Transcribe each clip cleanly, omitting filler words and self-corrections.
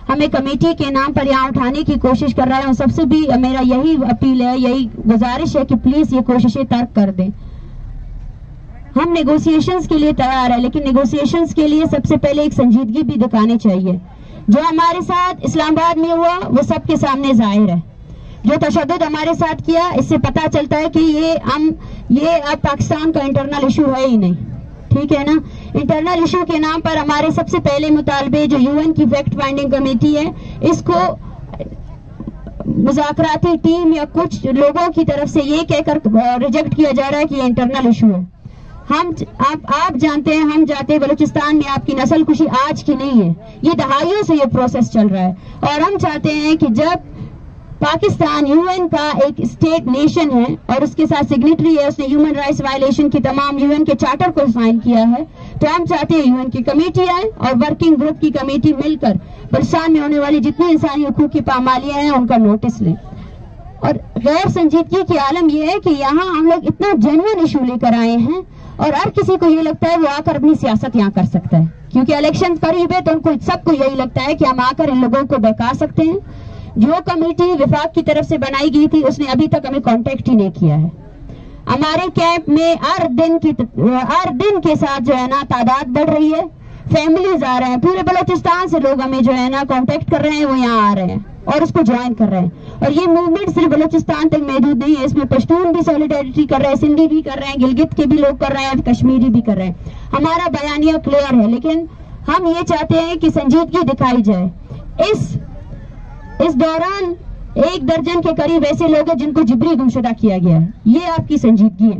ہمیں کمیٹی کے نام پر یہاں اٹھانے کی کوشش کر رہے ہیں. سب سے بھی میرا یہی اپیل ہے, یہی گزارش ہے کہ پلیز یہ کوششیں ترک کر دیں. ہم نیگوسیشنز کے لیے تیار ہیں, لیکن نیگوسیشنز کے لیے سب سے پہلے ایک سنجیدگی بھی دکھانی چاہیے. جو ہمارے ساتھ اسلام آباد میں ہوا وہ سب کے سامنے ظاہر ہے. جو تشدد ہمارے ساتھ کیا, اس سے پتہ چلتا ہے کہ یہ اب پاکستان کا انٹرنل ایشو ہے ہی نہیں. ٹھیک ہے نا. انٹرنل ایشو کے نام پر ہمارے سب سے پہلے مطالبے جو یو این کی فیکٹ فائنڈنگ کمیٹی ہے, اس کو مذاکراتی ٹیم یا کچھ لوگوں کی طرف سے یہ کہہ کر ریجیکٹ کیا جا رہا ہے کہ یہ انٹرنل ایشو ہے. آپ جانتے ہیں, ہم جاتے ہیں بلوچستان میں, آپ کی نسل کشی آج کی نہیں ہے, یہ دہائیوں سے یہ پروسیس چل رہا ہے. اور ہم چاہتے ہیں کہ جب پاکستان یو این کا ایک اسٹیٹ نیشن ہے اور اس کے ساتھ سگنیٹری ہے, اس نے ہیومن رائٹس وائلیشن کی تمام یو این کے چارٹر کو سائن کیا ہے, تو ہم چاہتے ہیں یو این کی کمیٹی آئے اور ورکنگ گروپ کی کمیٹی مل کر بلوچستان میں ہونے والی جتنی انسانی حقوق کی پامالیاں ہیں ان کا نوٹس لیں. اور غیر سنجیدگی کی عالم یہ ہے کہ یہاں ہم لوگ اتنا جینوئن ایشو لے کر آئے ہیں اور ہر کسی کو یہ لگتا ہے وہ آ کر اپنی سیاست یہاں کر سکتا ہے, کیونکہ الیکشن قریب ہے تو ان کو سب کو یہی لگتا ہے کہ ہم آ کر ان لوگوں کو بہکا سکتے ہیں. جو کمیٹی وفاق کی طرف سے بنائی گئی تھی اس نے ابھی تک ہمیں کانٹیکٹ ہی نہیں کیا ہے. ہمارے کیمپ میں ہر دن کے ساتھ جو ہے نا تعداد بڑھ رہی ہے, فیملیز آ رہے ہیں, پورے بلوچستان سے لوگ ہمیں جو ہے نا کانٹیکٹ کر رہے ہیں, وہ یہاں آ رہے ہیں اور اس کو جوائن کر رہے ہیں. اور یہ موومنٹ صرف بلوچستان تک محدود نہیں ہے, اس میں پشتون بھی سولیڈیرٹی کر رہے ہیں, سندھی بھی کر رہے ہیں, گلگت کے بھی لوگ کر رہے ہیں, کشمیری بھی کر رہے ہیں. ہمارا بیانیہ کلیئر ہے, لیکن ہم یہ چاہتے ہیں کہ سنجیدگی دکھائی جائے. اس دوران 1 درجن کے قریب ایسے لوگ ہیں جن کو جبری گمشدہ کیا گیا ہے. یہ آپ کی سنجیدگی ہے.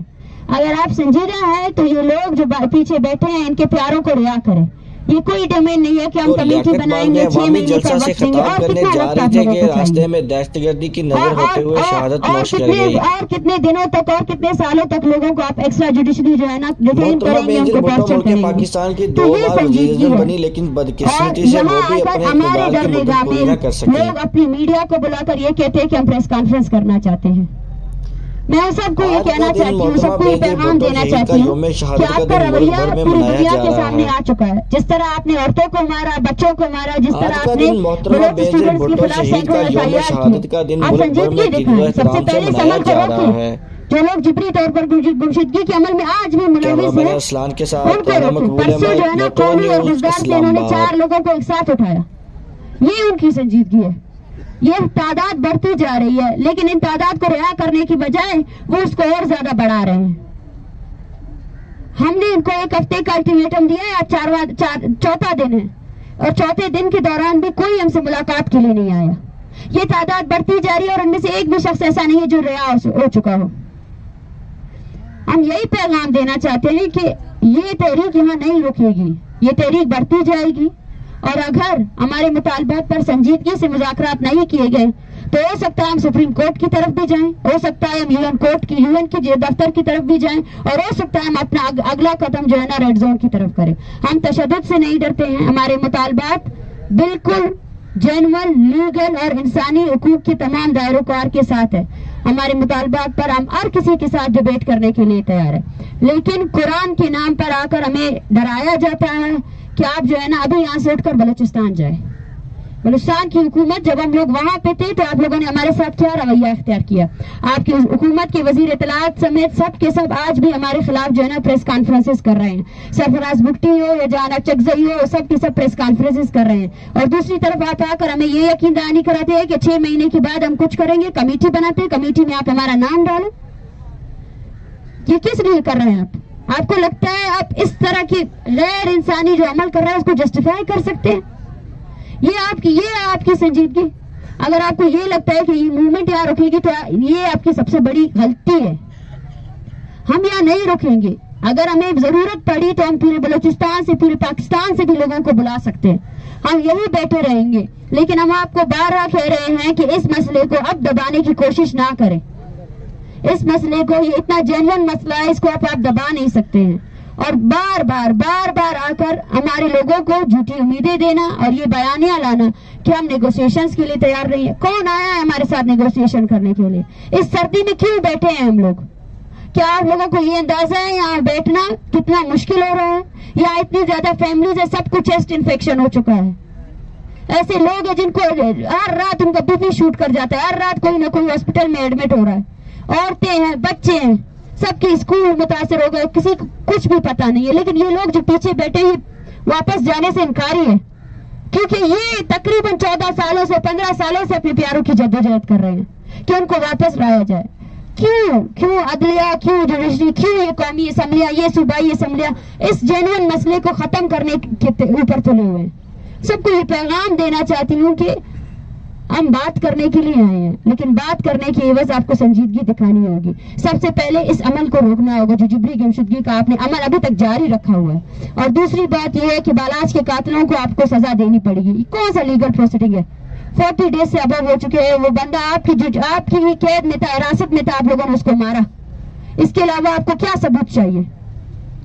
اگر آپ سنجیدہ ہیں تو یہ لوگ جو پیچھے بیٹھے ہیں ان کے پیاروں کو رعا کریں. یہ کوئی ڈومین نہیں ہے کہ ہم کمیٹی بنائیں گے 6 مہینے کا وقت دیں گے. اور کتنا وقت آپ لوگوں کو راستے میں دہشت گردی کی نظر ہوتے ہوئے شہادت نوش کر گئی. اور کتنے دنوں تک اور کتنے سالوں تک لوگوں کو آپ ایکسٹرا جوڈیشلی جو ہے نا ڈیٹین کریں گے, ان کو ٹارچر کریں گے. پاکستان کی 2 بار وزیر بنی, لیکن بدقسمتی سے وہ بھی اپنے ہمارے درگاہ میں لوگ اپنی میڈیا کو بلا کر یہ کہتے ہیں کہ ہم پریس کانفرنس کرنا چاہتے ہیں. میں سب کو یہ کہنا چاہتی ہوں, سب کو یہ پیغام دینا چاہتی ہوں کہ آپ کا رویہ پوری دنیا کے سامنے آ چکا ہے. جس طرح آپ نے عورتوں کو مارا, بچوں کو مارا, جس طرر آپ نے بلوچ اسٹوڈنٹس کے خلاف سینکڑوں FIR کی, آپ سنجیدگی دکھائیں. سب سے پہلے اس عمل کو روکیں. جو لوگ جبری طور پر گمشدگی کے عمل میں آج بھی ملوث ہیں ان کو روکیں. پرسوں جو ہے نا قومی اور گزدار سے انہوں نے 4 لوگوں کو ایک ساتھ اٹھایا. یہ ان کی سنجیدگی ہے. یہ تعداد بڑھتی جا رہی ہے, لیکن ان تعداد کو رعا کرنے کی بجائے وہ اس کو اور زیادہ بڑھا رہے ہیں. ہم نے ان کو 1 ہفتے کا الٹیمیٹم دیا ہے, آج 4واں دن ہے, اور 4تھے دن کے دوران بھی کوئی ہم سے ملاقات کے لیے نہیں آیا. یہ تعداد بڑھتی جا رہی ہے اور ان میں سے ایک بھی شخص ایسا نہیں ہے جو رہا ہو چکا ہو. ہم یہی پیغام دینا چاہتے ہیں کہ یہ تحریک یہاں نہیں رکے گی, یہ تحریک بڑھتی جائے گی. اور اگر ہمارے مطالبات پر سنجیدگی سے مذاکرات نہیں کیے گئے تو ہو سکتا ہے ہم سپریم کورٹ کی طرف بھی جائیں, ہو سکتا ہے ہم یو این کی دفتر کی طرف بھی جائیں, اور ہو سکتا ہے ہم اپنا اگلا قدم جو ہے نا ریڈ زون کی طرف کریں. ہم تشدد سے نہیں ڈرتے ہیں. ہمارے مطالبات بالکل جینوئن, لیگل اور انسانی حقوق کے تمام دائروں کار کے ساتھ ہے. ہمارے مطالبات پر ہم ہر کسی کے ساتھ ڈیبیٹ کرنے کے لیے تیار ہیں. لیکن قرآن کے نام پر آ کر ہمیں ڈرایا جاتا ہے کہ آپ جو ہے نا ابھی یہاں سے اٹھ کر بلوچستان جائیں. بلوچستان کی حکومت, جب ہم لوگ وہاں پہ تھے تو آپ لوگوں نے ہمارے ساتھ کیا رویہ اختیار کیا. آپ کی حکومت کے وزیر اطلاعات سمیت سب کے سب آج بھی ہمارے خلاف جو ہے نا پریس کانفرنسز کر رہے ہیں. سرفراز بگٹی ہو یا جانا چکزئی ہو, سب کے سب پریس کانفرنسز کر رہے ہیں. اور دوسری طرف آپ آ کر ہمیں یہ یقین دہانی کراتے ہیں کہ 6 مہینے کے بعد ہم کچھ کریں گے, کمیٹی بناتے ہیں, کمیٹی میں آپ ہمارا نام ڈالیں. یہ کس لیے کر رہے ہیں آپ؟ آپ کو لگتا ہے آپ اس طرح کی غیر انسانی جو عمل کر رہا ہے اس کو جسٹیفائی کر سکتے ہیں؟ یہ آپ کی سنجیدگی. اگر آپ کو یہ لگتا ہے کہ یہ موومنٹ یہاں رکے گی تو یہ آپ کی سب سے بڑی غلطی ہے. ہم یہاں نہیں رکیں گے. اگر ہمیں ضرورت پڑی تو ہم پورے بلوچستان سے, پورے پاکستان سے بھی لوگوں کو بلا سکتے ہیں. ہم یہی بیٹھے رہیں گے. لیکن ہم آپ کو بار بار کہہ رہے ہیں کہ اس مسئلے کو اب دبانے کی کوشش نہ کریں. اس مسئلے کو, یہ اتنا جینوئن مسئلہ ہے, اس کو آپ دبا نہیں سکتے ہیں. اور بار بار آ کر ہمارے لوگوں کو جھوٹی امیدیں دینا اور یہ بیانیہ لانا کہ ہم نیگوسیشنز کے لیے تیار نہیں ہیں. کون آیا ہے ہمارے ساتھ نیگوسیشن کرنے کے لیے؟ اس سردی میں کیوں بیٹھے ہیں ہم لوگ؟ کیا آپ لوگوں کو یہ اندازہ ہے یہاں بیٹھنا کتنا مشکل ہو رہا ہے؟ یہاں اتنی زیادہ فیملیز ہے, سب کو چیسٹ انفیکشن ہو چکا ہے. ایسے لوگ ہیں جن کو ہر رات ان کا BP شوٹ کر جاتا ہے, ہر رات کوئی نہ کوئی ہاسپٹل میں ایڈمٹ ہو رہا ہے. عورتیں ہیں, بچے ہیں, سب کے اسکول متاثر ہو گئے, کسی کو کچھ بھی پتا نہیں ہے. لیکن یہ لوگ جو پیچھے بیٹھے ہیں واپس جانے سے انکاری ہے, کیونکہ یہ تقریباً 14 سالوں سے 15 سالوں سے اپنے پیاروں کی جدوجہد کر رہے ہیں کہ ان کو واپس لایا جائے. کیوں عدلیہ, کیوں جوڈیشری, کیوں یہ قومی اسمبلیاں, یہ صوبائی اسمبلیاں اس جینوئن مسئلے کو ختم کرنے کے اوپر تلے ہوئے ہیں. سب کو یہ پیغام دینا چاہتی ہوں کہ ہم بات کرنے کے لیے آئے ہیں, لیکن بات کرنے کی عوض آپ کو سنجیدگی دکھانی ہوگی. سب سے پہلے اس عمل کو روکنا ہوگا جو جبری گمشدگی کا آپ نے عمل ابھی تک جاری رکھا ہوا ہے. اور دوسری بات یہ ہے کہ بالاچ کے قاتلوں کو آپ کو سزا دینی پڑے گی. کون سا لیگل پروسیڈنگ ہے؟ 40 ڈیز سے ابو ہو چکے ہیں. وہ بندہ آپ کی ہی قید میں تھا, حراست میں تھا, آپ لوگوں نے اس کو مارا. اس کے علاوہ آپ کو کیا ثبوت چاہیے؟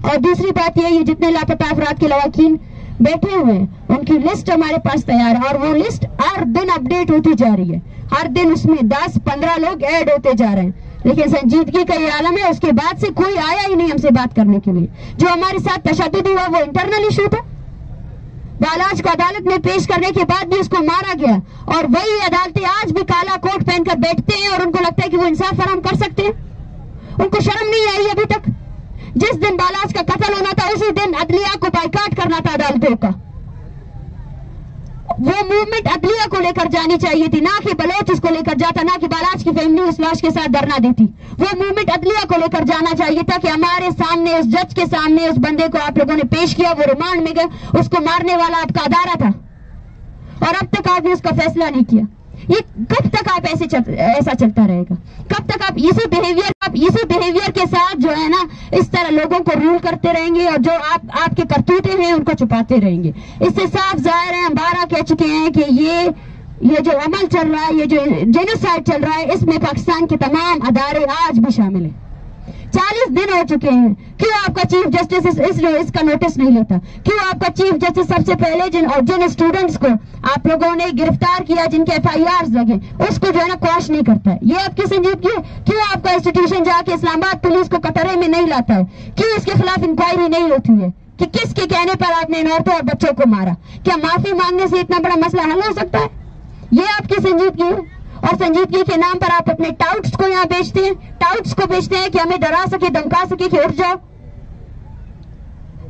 اور دوسری بات یہ جتنے لاپتہ افراد کے لواحقین بیٹھے ہوئے ہیں ان کی لسٹ ہمارے پاس تیار ہے, اور وہ لسٹ ہر دن اپڈیٹ ہوتی جا رہی ہے. ہر دن اس میں 10-15 لوگ ایڈ ہوتے جا رہے ہیں. لیکن سنجیدگی کا یہ عالم ہے, اس کے بعد سے کوئی آیا ہی نہیں ہم سے بات کرنے کے لیے. جو ہمارے ساتھ تشدد ہوا وہ انٹرنل ایشو تھا. بالاچ کو عدالت میں پیش کرنے کے بعد بھی اس کو مارا گیا, اور وہی عدالتیں آج بھی کالا کوٹ پہن کر بیٹھتے ہیں اور ان کو لگتا ہے کہ وہ انصاف فراہم کر سکتے ہیں. ان کو شرم نہیں آئی ابھی تک. جس دن بالاچ کا قتل ہونا تھا اسی دن عدلیہ کو بائیکاٹ کرنا تھا عدالتوں کا. وہ موومنٹ عدلیہ کو لے کر جانی چاہیے تھی, نہ کہ بلوچ اس کو لے کر جاتا, نہ کہ بالاچ کی فیملی اس لاش کے ساتھ دھرنا دیتی. وہ موومنٹ عدلیہ کو لے کر جانا چاہیے تھا کہ ہمارے سامنے اس جج کے سامنے اس بندے کو آپ لوگوں نے پیش کیا, وہ ریمانڈ میں گئے, اس کو مارنے والا آپ کا ادارہ تھا, اور اب تک آپ نے اس کا فیصلہ نہیں کیا. یہ کب تک آپ ایسا چلتا رہے گا؟ کب تک آپ اسی بیہیویئر کے ساتھ جو ہے نا اس طرح لوگوں کو رول کرتے رہیں گے, اور جو آپ کے کرتوتے ہیں ان کو چھپاتے رہیں گے؟ اس سے صاف ظاہر ہے, ہم 12 کہہ چکے ہیں کہ یہ جو عمل چل رہا ہے, یہ جو جینوسائیڈ چل رہا ہے, اس میں پاکستان کے تمام ادارے آج بھی شامل ہیں. 40 دن ہو چکے ہیں. کیوں آپ کا چیف جسٹس اس کا نوٹس نہیں لیتا؟ کیوں آپ کا چیف جسٹس سب سے پہلے جن اسٹوڈنٹس کو آپ لوگوں نے گرفتار کیا, جن کے FIRs لگے, اس کو جو ہے نا کوش نہیں کرتا ہے؟ یہ آپ کی سنجیدگی ہے؟ کیوں آپ کا انسٹیٹیوشن جا کے اسلام آباد پولیس کو قطرے میں نہیں لاتا ہے؟ کیوں اس کے خلاف انکوائری نہیں ہوتی ہے کہ کس کے کہنے پر آپ نے ان عورتوں اور بچوں کو مارا؟ کیا معافی مانگنے سے اتنا بڑا مسئلہ حل ہو سکتا ہے؟ یہ آپ کی سنجیدگی ہے. اور سنجیدگی کے نام پر آپ اپنے ٹاؤٹس کو یہاں بیچتے ہیں, ٹاؤٹس کو بیچتے ہیں کہ ہمیں ڈرا سکے, دمکا سکے کہ اٹھ جاؤ.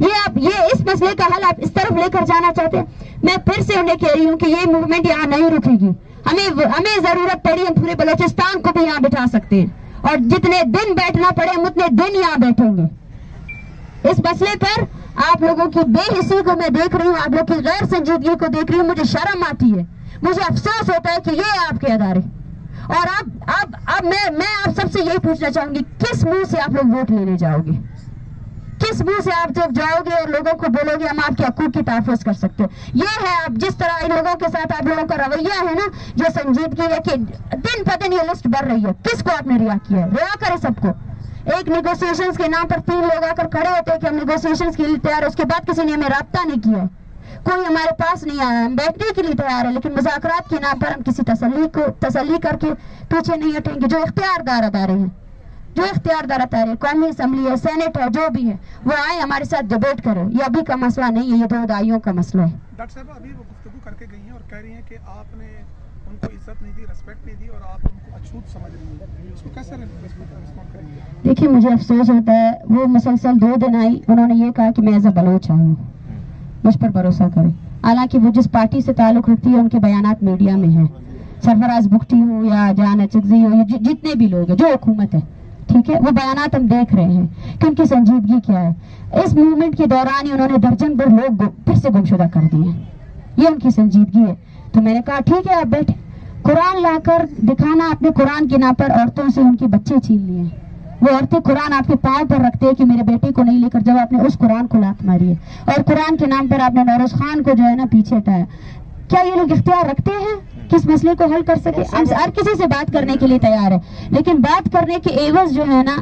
یہ اس مسئلے کا حل آپ اس طرف لے کر جانا چاہتے ہیں. میں پھر سے انہیں کہہ رہی ہوں کہ یہ موومنٹ یہاں نہیں رکے گی. ہمیں ضرورت پڑی ہم پورے بلوچستان کو بھی یہاں بٹھا سکتے ہیں, اور جتنے دن بیٹھنا پڑے ہم اتنے دن یہاں بیٹھیں گے. اس مسئلے پر آپ لوگوں کی بے حسی کو میں دیکھ رہی ہوں, آپ لوگ کی غیر سنجیدگی کو دیکھ رہی ہوں. مجھے شرم آتی ہے, مجھے افسوس ہوتا ہے کہ یہ آپ کے ادارے. اور اب میں آپ سب سے یہی پوچھنا چاہوں گی, کس منہ سے آپ لوگ ووٹ لینے جاؤ گے؟ کس منہ سے آپ جب جاؤ گے اور لوگوں کو بولو گے ہم آپ کے حقوق کی تحفظ کر سکتے ہیں؟ یہ ہے آپ جس طرح ان لوگوں کے ساتھ آپ لوگوں کا رویہ ہے نا, جو سنجیدگی ہے کہ دن پہ دن یہ لسٹ بڑھ رہی ہے. کس کو آپ نے ریا کیا ہے؟ ریا کرے سب کو. ایک نیگوسیشنز کے نام پر 3 لوگ آ کر کھڑے ہوتے ہیں کہ ہم نیگوسیشنز کے لیے تیار ہے, اس کے بعد کسی نے ہمیں رابطہ نہیں کیا ہے, کوئی ہمارے پاس نہیں آیا, ہم بیٹھنے کے لیے تیار ہے, لیکن مذاکرات کے نام پر ہم کسی تسلی کر کے پیچھے نہیں ہٹیں گے. جو اختیاردار ادارے ہیں, قومی اسمبلی ہے, سینٹ ہے, جو بھی ہے, وہ آئے ہمارے ساتھ ڈیبیٹ کرے. یہ ابھی کا مسئلہ نہیں ہے, یہ 2 دہائیوں کا مسئلہ ہے. ڈاکٹر صاحب ابھی وہ گفتگو کر کے گئی ہیں اور کہہ رہی ہیں کہ آپ نے ان کو عزت نہیں دی, ریسپیکٹ نہیں دی, اور آپ ان کو اچھوت سمجھ رہی ہیں. اس کو کیسے ریسپونڈ کریں گے؟ دیکھیے مجھے افسوس ہوتا ہے, وہ مسلسل 2 دن آئی, انہوں نے یہ کہا کہ میں ایز اے بلوچ آئی ہوں. مجھ پر بھروسہ کرے, حالانکہ وہ جس پارٹی سے تعلق رکھتی ہے ان کے بیانات میڈیا میں ہیں. سرفراز بگٹی ہو یا جان اچکزئی ہو, جتنے بھی لوگ ہیں, جو حکومت ہے, ٹھیک ہے, وہ بیانات ہم دیکھ رہے ہیں کہ ان کی سنجیدگی کیا ہے. اس موومنٹ کے دوران ہی انہوں نے درجن بھر لوگ پھر سے گمشدہ کر دیے ہیں. یہ ان کی سنجیدگی ہے. تو میں نے کہا ٹھیک ہے آپ بیٹھے, قرآن لا کر دکھانا, آپ نے قرآن کے نام پر عورتوں سے ان کے بچے چھین لیے ہیں. وہ عورتیں قرآن آپ کے پاؤں پر رکھتے ہیں کہ میرے بیٹے کو نہیں لے کر, جب آپ نے اس قرآن کو لات ماری ہے, اور قرآن کے نام پر آپ نے نوروز خان کو جو ہے نا پیچھے ہٹایا. کیا یہ لوگ اختیار رکھتے ہیں کہ اس مسئلے کو حل کر سکے؟ ہم ہر کسی سے بات کرنے کے لیے تیار ہے, لیکن بات کرنے کے عوض جو ہے نا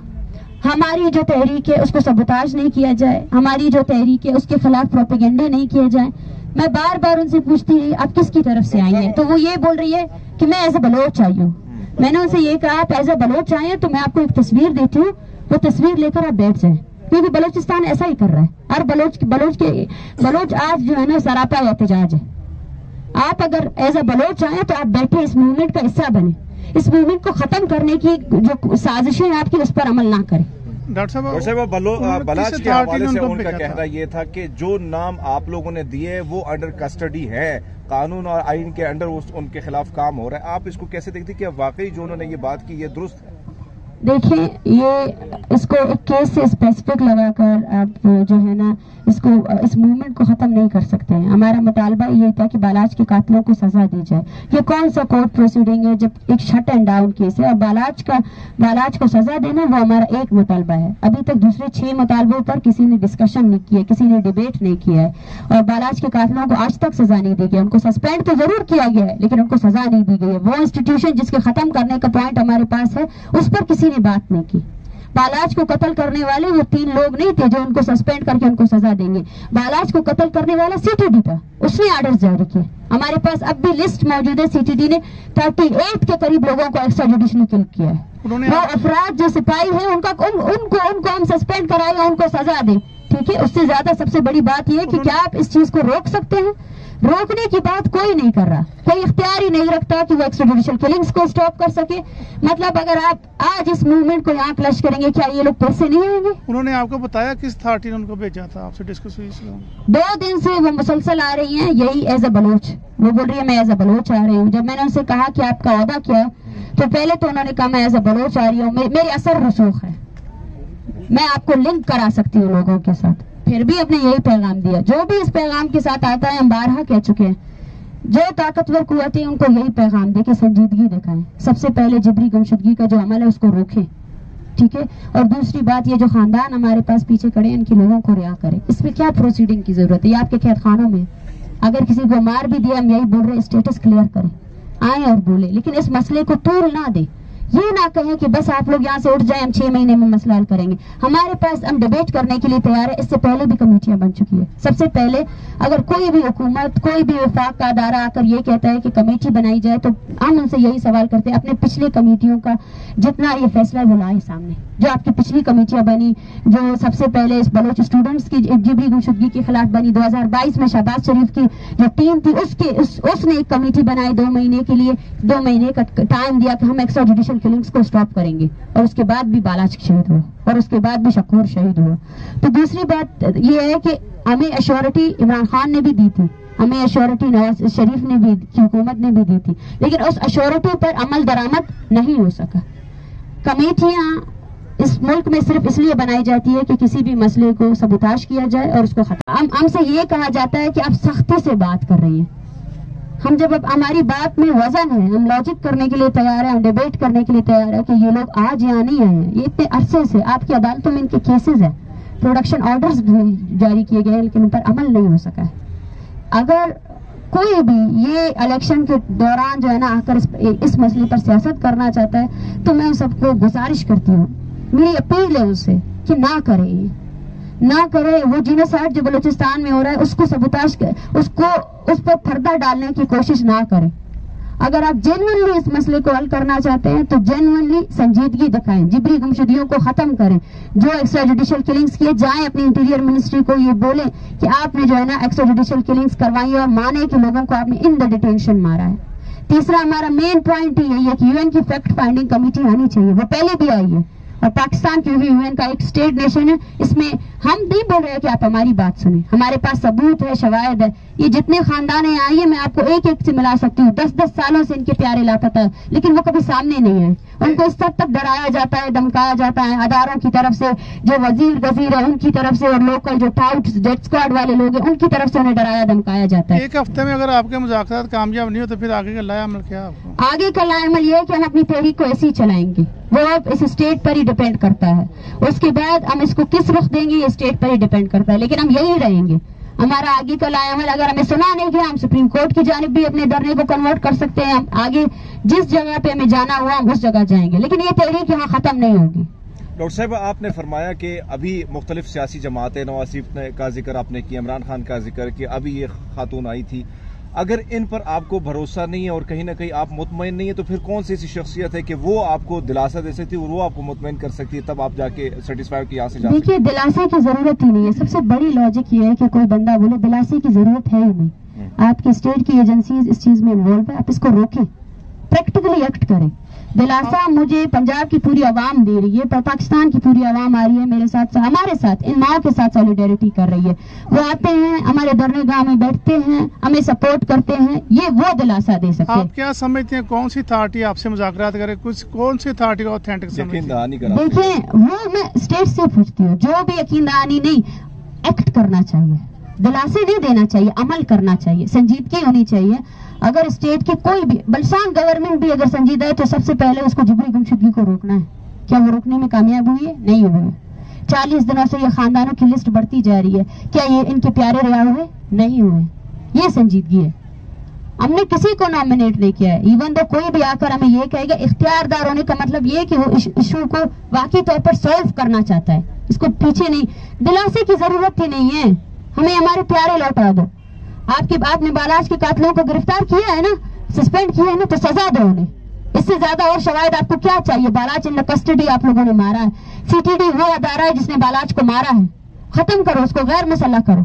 ہماری جو تحریک ہے اس کو سبوتاج نہیں کیا جائے, ہماری جو تحریک ہے اس کے خلاف پروپیگنڈے نہیں کیے جائیں. میں بار بار ان سے پوچھتی رہی آپ کس کی طرف سے آئی ہیں, تو وہ یہ بول رہی ہے کہ میں ایز اے بلوچ آئی ہوں. میں نے ان سے یہ کہا آپ ایز اے بلوچ آئے ہیں تو میں آپ کو ایک تصویر دیتی ہوں, وہ تصویر لے کر آپ بیٹھ جائیں, کیونکہ بلوچستان ایسا ہی کر رہا ہے. اور بلوچ آج جو ہے نا سراپا احتجاج ہے. آپ اگر ایز اے بلوچ چاہیں تو آپ بیٹھے اس موومنٹ کا حصہ بنے, اس موومنٹ کو ختم کرنے کی جو سازشیں آپ کی اس پر عمل نہ کریں. ڈاکٹر صاحب بلاچ کے حوالے سے ان کا کہنا یہ تھا کہ جو نام آپ لوگوں نے دیے وہ انڈر کسٹڈی ہے, قانون اور آئین کے انڈر ان کے خلاف کام ہو رہا ہے. آپ اس کو کیسے دیکھتے کہ واقعی جو انہوں نے یہ بات کی یہ درست ہے؟ دیکھیں, یہ اس کو ایک کیس سے اسپیسیفک لگا کر آپ جو ہے نا اس موومنٹ کو ختم نہیں کر سکتے ہیں. ہمارا مطالبہ یہ تھا کہ بالاچ کے قاتلوں کو سزا دی جائے. یہ کون سا کورٹ پروسیڈنگ ہے جب ایک شٹ اینڈ ڈاؤن کیس ہے, اور بالاچ کو سزا دینا وہ ہمارا ایک مطالبہ ہے. ابھی تک دوسرے 6 مطالبوں پر کسی نے ڈسکشن نہیں کیا, کسی نے ڈیبیٹ نہیں کیا ہے, اور بالاچ کے قاتلوں کو آج تک سزا نہیں دی گئی. ان کو سسپینڈ تو ضرور کیا گیا ہے لیکن ان کو سزا نہیں دی گئی ہے. وہ انسٹیٹیوشن جس کے ختم کرنے کا پوائنٹ ہمارے پاس ہے اس پر کسی نے بات نہیں کی. بالاچ کو قتل کرنے والے وہ 3 لوگ نہیں تھے جو ان کو سسپینڈ کر کے ان کو سزا دیں گے. بالاچ کو قتل کرنے والا CTD تھا, اس نے آرڈر جاری کیے. ہمارے پاس اب بھی لسٹ موجود ہے, CTD نے 38 کے قریب لوگوں کو ایکسٹرا جوڈیشلی کل کیا ہے. وہ افراد جو سپاہی ہیں ان کو ہم سسپینڈ کرائیں یا ان کو سزا دیں, ٹھیک ہے. اس سے زیادہ سب سے بڑی بات یہ ہے کہ کیا آپ اس چیز کو روک سکتے ہیں؟ روکنے کی بات کوئی نہیں کر رہا, کوئی اختیار ہی نہیں رکھتا کہ وہ ایکسٹرا جوڈیشل کلنگز کو سٹاپ کر سکے. مطلب اگر آپ آج اس موومنٹ کو یہاں کلش کریں گے, کیا یہ لوگ پیسے نہیں آئیں گے؟ انہوں نے آپ کو بتایا کس اتھارٹی نے ان کو بھیجا تھا, آپ سے ڈسکس ہوئی؟ 2 دن سے وہ مسلسل آ رہی ہیں یہی ایز اے بلوچ. وہ بول رہی ہے میں ایز اے بلوچ آ رہی ہوں. جب میں نے ان سے کہا کہ آپ کا عہدہ کیا ہے تو پہلے تو انہوں نے کہا میں ایز اے بلوچ آ رہی ہوں, میری اثر رسوخ ہے, میں آپ کو لنک کرا سکتی ہوں لوگوں کے ساتھ. پھر بھی اپنے یہی پیغام دیا. جو بھی اس پیغام کے ساتھ آتا ہے, ہم بارہا کہہ چکے ہیں, جو طاقتور قوتیں ان کو یہی پیغام دے کہ سنجیدگی دکھائیں. سب سے پہلے جبری گمشدگی کا جو عمل ہے اس کو روکیں, ٹھیک ہے. اور دوسری بات یہ جو خاندان ہمارے پاس پیچھے کھڑے ہیں ان کے لوگوں کو رہا کریں. اس میں کیا پروسیڈنگ کی ضرورت ہے؟ یہ آپ کے قید خانوں میں اگر کسی کو مار بھی دیا, ہم یہی بول رہے اسٹیٹس کلیئر کریں, آئیں اور بولیں, لیکن اس مسئلے کو طول نہ دیں. یہ نہ کہیں کہ بس آپ لوگ یہاں سے اٹھ جائیں, ہم 6 مہینے میں مسئلہ حل کریں گے. ہمارے پاس ہم ڈیبیٹ کرنے کے لیے تیار ہے. اس سے پہلے بھی کمیٹیاں بن چکی ہے. سب سے پہلے اگر کوئی بھی حکومت, کوئی بھی وفاق کا ادارہ آ کر یہ کہتا ہے کہ کمیٹی بنائی جائے تو ہم ان سے یہی سوال کرتے ہیں اپنے پچھلی کمیٹیوں کا جتنا یہ فیصلہ وہ لائے سامنے. جو آپ کی پچھلی کمیٹیاں بنی, جو سب سے پہلے اس بلوچ اسٹوڈنٹس کی جبری گمشدگی کے خلاف بنی 2022 میں, شہباز شریف کی جو ٹیم تھی اس نے ایک کمیٹی بنائی 2 مہینے کے لیے, 2 مہینے کا ٹائم دیا کہ ہم ایکسٹرا جوڈیشل کلنگز کو اسٹاپ کریں گے, اور اس کے بعد بھی بالاچ شہید ہوا, اور اس کے بعد بھی شکور شہید ہوا. تو دوسری بات یہ ہے کہ ہمیں ایشورٹی عمران خان نے بھی دی تھی, ہمیں ایشورٹی نواز شریف نے بھی کی حکومت نے بھی دی تھی, لیکن اس ایشورٹی پر عمل درآمد نہیں ہو سکا. کمیٹیاں اس ملک میں صرف اس لیے بنائی جاتی ہے کہ کسی بھی مسئلے کو سبوتاش کیا جائے اور اس کو ختم. ہم سے یہ کہا جاتا ہے کہ آپ سختی سے بات کر رہی ہیں. ہم جب اب ہماری بات میں وزن ہے, ہم لاجک کرنے کے لیے تیار ہیں, ہم ڈیبیٹ کرنے کے لیے تیار ہے کہ یہ لوگ آج یہاں نہیں آئے ہیں, یہ اتنے عرصے سے آپ کی عدالتوں میں ان کے کیسز ہیں, پروڈکشن آرڈرز جاری کیے گئے لیکن ان پر عمل نہیں ہو سکا ہے. اگر کوئی بھی یہ الیکشن کے دوران جو ہے نا آ کر اس مسئلے پر سیاست کرنا چاہتا ہے تو میں سب کو گزارش کرتی ہوں, میری اپیل ہے ان سے کہ نہ کرے. وہ جینوسائیڈ جو بلوچستان میں ہو رہا ہے اس کو سبوتاش, اس پر پردہ ڈالنے کی کوشش نہ کریں. اگر آپ جینوئنلی اس مسئلے کو حل کرنا چاہتے ہیں تو جینوئنلی سنجیدگی دکھائیں, جبری گمشدگیوں کو ختم کریں. جو ایکسٹرا جوڈیشل کلنگز کیے جائیں, اپنی انٹیریئر منسٹری کو یہ بولیں کہ آپ نے جو ہے نا ایکسٹرا جوڈیشل کلنگز کروائی اور مانے کہ لوگوں کو آپ نے ان دا ڈیٹینشن مارا ہے. تیسرا ہمارا مین پوائنٹ یہی ہے کہ UN کی فیکٹ فائنڈنگ کمیٹی آنی چاہیے, وہ پہلے بھی آئی ہے, اور پاکستان کیونکہ UN کا ایک اسٹیٹ نیشن ہے, اس میں ہم نہیں بول رہے کہ آپ ہماری بات سنیں, ہمارے پاس ثبوت ہے, شواہد ہے. یہ جتنے خاندان ہیں آئیے, میں آپ کو ایک سے ملا سکتی ہوں. 10 سالوں سے ان کے پیارے لاپتہ ہے, لیکن وہ کبھی سامنے نہیں آئے. ان کو اس حد تک ڈرایا جاتا ہے, دھمکایا جاتا ہے اداروں کی طرف سے, جو وزیر ہے ان کی طرف سے, اور لوکل جو ٹاؤٹس ڈیڈ اسکواڈ والے لوگ ہیں ان کی طرف سے انہیں ڈرایا دھمکایا جاتا ہے. ایک ہفتے میں اگر آپ کے مذاکرات کامیاب نہیں ہو تو پھر آگے کا لائحہ عمل کیا؟ آگے کا لائحہ عمل یہ ہے کہ ہم اپنی تحریک کو ایسے ہی چلائیں گے, وہ اب اس اسٹیٹ پر ہی ڈیپینڈ کرتا ہے. اس کے بعد ہم اس کو کس رخ دیں گے یہ اسٹیٹ پر ہی ڈیپینڈ کرتا ہے, لیکن ہم یہی رہیں گے. ہمارا آگے کا لائحہ عمل اگر ہمیں سنا نہیں گیا, ہم سپریم کورٹ کی جانب بھی اپنے دھرنے کو کنورٹ کر سکتے ہیں. ہم آگے جس جگہ پہ ہمیں جانا ہوا ہم اس جگہ جائیں گے, لیکن یہ تحریک یہاں ختم نہیں ہوگی. ڈاکٹر صاحب, آپ نے فرمایا کہ ابھی مختلف سیاسی جماعتیں, نواز شریف کا ذکر آپ نے کیا, عمران خان کا ذکر کیا, ابھی یہ خاتون آئی تھی. اگر ان پر آپ کو بھروسہ نہیں ہے اور کہیں نہ کہیں آپ مطمئن نہیں ہے تو پھر کون سی ایسی شخصیت ہے کہ وہ آپ کو دلاسا دے سکتی ہے اور وہ آپ کو مطمئن کر سکتی ہے, تب آپ جا کے سیٹسفائی کہ یہاں سے جا سکتے ہیں؟ دیکھیے, دلاسے کی ضرورت ہی نہیں ہے. سب سے بڑی لاجک یہ ہے کہ کوئی بندہ بولے دلاسے کی ضرورت ہے ہی نہیں. آپ کی اسٹیٹ کی ایجنسیز اس چیز میں انوالو ہے, آپ اس کو روکیں, پریکٹیکلی ایکٹ کریں. دلاسا مجھے پنجاب کی پوری عوام دے رہی ہے, پاکستان کی پوری عوام آ رہی ہے میرے ساتھ, ہمارے ساتھ, ان ماؤں کے ساتھ سولیڈیرٹی کر رہی ہے. وہ آتے ہیں ہمارے دھرنے گاہ میں بیٹھتے ہیں, ہمیں سپورٹ کرتے ہیں, یہ وہ دلاسا دے سکتے ہیں. آپ کیا سمجھتے ہیں کون سی اتھارٹی آپ سے مذاکرات کرے, کون سی اتھارٹی کو اوتھینٹک سمجھتے ہیں؟ دیکھیں وہ میں اسٹیٹ سے پوچھتی ہوں, جو بھی یقین دہانی نہیں, ایکٹ کرنا چاہیے, دلاسے نہیں دینا چاہیے, عمل کرنا چاہیے, سنجیدگی ہونی چاہیے. اگر اسٹیٹ کی کوئی بھی بلسان گورنمنٹ بھی اگر سنجیدہ ہے تو سب سے پہلے اس کو جبری گمشدگی کو روکنا ہے. کیا وہ روکنے میں کامیاب ہوئی ہے؟ نہیں ہوئی ہے. 40 دنوں سے یہ خاندانوں کی لسٹ بڑھتی جا رہی ہے, کیا یہ ان کے پیارے رہا ہوئے؟ نہیں ہوئے. یہ سنجیدگی ہے. ہم نے کسی کو نامنیٹ نہیں کیا ہے, ایون تو کوئی بھی آ کر ہمیں یہ کہے گا. اختیار دار ہونے کا مطلب یہ کہ وہ ایشو کو واقعی طور پر سالو کرنا چاہتا ہے, اس کو پیچھے نہیں. دلاسے کی ضرورت ہی نہیں ہے, ہمیں ہمارے پیارے لوٹا دو. آپ نے بالاج کے قاتلوں کو گرفتار کیا ہے نا, سسپینڈ کیا ہے نا, تو سزا دو انہیں. اس سے زیادہ اور شواہد آپ کو کیا چاہیے؟ بالاج ان کسٹڈی آپ لوگوں نے مارا ہے. CTD وہ ادارہ ہے جس نے بالاج کو مارا ہے, ختم کرو اس کو, غیر مسلح کرو.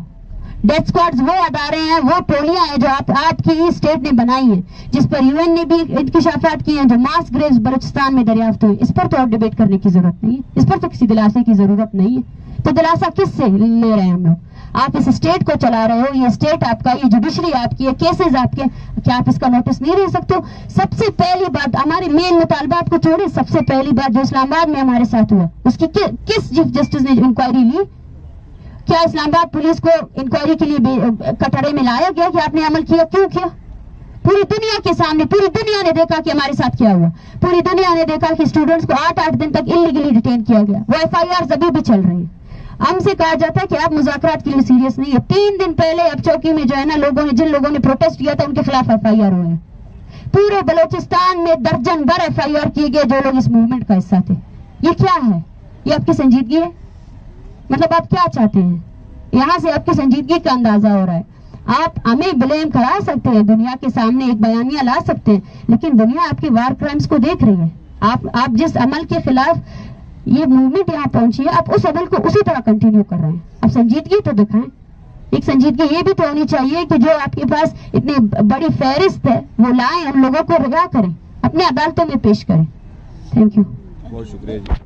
ڈیتھ اسکواڈز وہ ادارے ہیں, وہ ٹولیاں ہیں جو آپ کی اسٹیٹ نے بنائی ہیں, جس پر UN نے بھی انکشافات کیے ہیں, جو ماس گریوز بلوچستان میں دریافت ہوئی. اس پر تو اور ڈیبیٹ کرنے کی ضرورت نہیں ہے, اس پر تو کسی دلاسے کی ضرورت نہیں ہے. تو دلاسا کس سے لے رہے ہیں ہم لوگ؟ آپ اس اسٹیٹ کو چلا رہے ہو, یہ اسٹیٹ آپ کا, یہ جوڈیشری آپ کی ہے, کیسز آپ کے, کیا آپ اس کا نوٹس نہیں لے سکتے ہو؟ سب سے پہلی بات, ہمارے مین مطالبات کو چھوڑے, سب سے پہلی بات جو اسلام آباد میں ہمارے ساتھ ہوا, اس کی کس چیف جسٹس نے انکوائری لی؟ کیا اسلام آباد پولیس کو انکوائری کے لیے کٹہرے میں لایا گیا کہ آپ نے عمل کیا؟ کیوں کیا؟ پوری دنیا کے سامنے, پوری دنیا نے دیکھا کہ ہمارے ساتھ کیا ہوا. پوری دنیا نے دیکھا کہ اسٹوڈنٹس کو 8 دن تک انلیگلی ڈیٹین کیا گیا. وہ FIRs ابھی بھی چل رہی ہیں. ہم سے کہا جاتا ہے کہ آپ مذاکرات کے لیے سیریس نہیں ہے. 3 دن پہلے اب چوکی میں جو ہے نا, جن لوگوں نے پروٹیسٹ کیا تھا ان کے خلاف FIR ہوئے ہیں. پورے بلوچستان میں درجن بھر FIR کیے گئے جو لوگ اس موومنٹ کا حصہ تھے. یہ کیا ہے؟ یہ آپ کی سنجیدگی ہے؟ مطلب آپ کیا چاہتے ہیں؟ یہاں سے آپ کی سنجیدگی کا اندازہ ہو رہا ہے. آپ ہمیں بلیم کرا سکتے ہیں, دنیا کے سامنے ایک بیانیہ لا سکتے ہیں, لیکن دنیا آپ کی وار کرائمز کو دیکھ رہی ہے. آپ جس عمل کے خلاف یہ موومنٹ یہاں پہنچی ہے, آپ اس عمل کو اسی طرح کنٹینیو کر رہے ہیں. آپ سنجیدگی تو دکھائیں. ایک سنجیدگی یہ بھی تو ہونی چاہیے کہ جو آپ کے پاس اتنی بڑی فہرست ہے وہ لائیں, ان لوگوں کو رہا کریں, اپنے عدالتوں میں پیش کریں. Thank you. بہت شکریہ جی.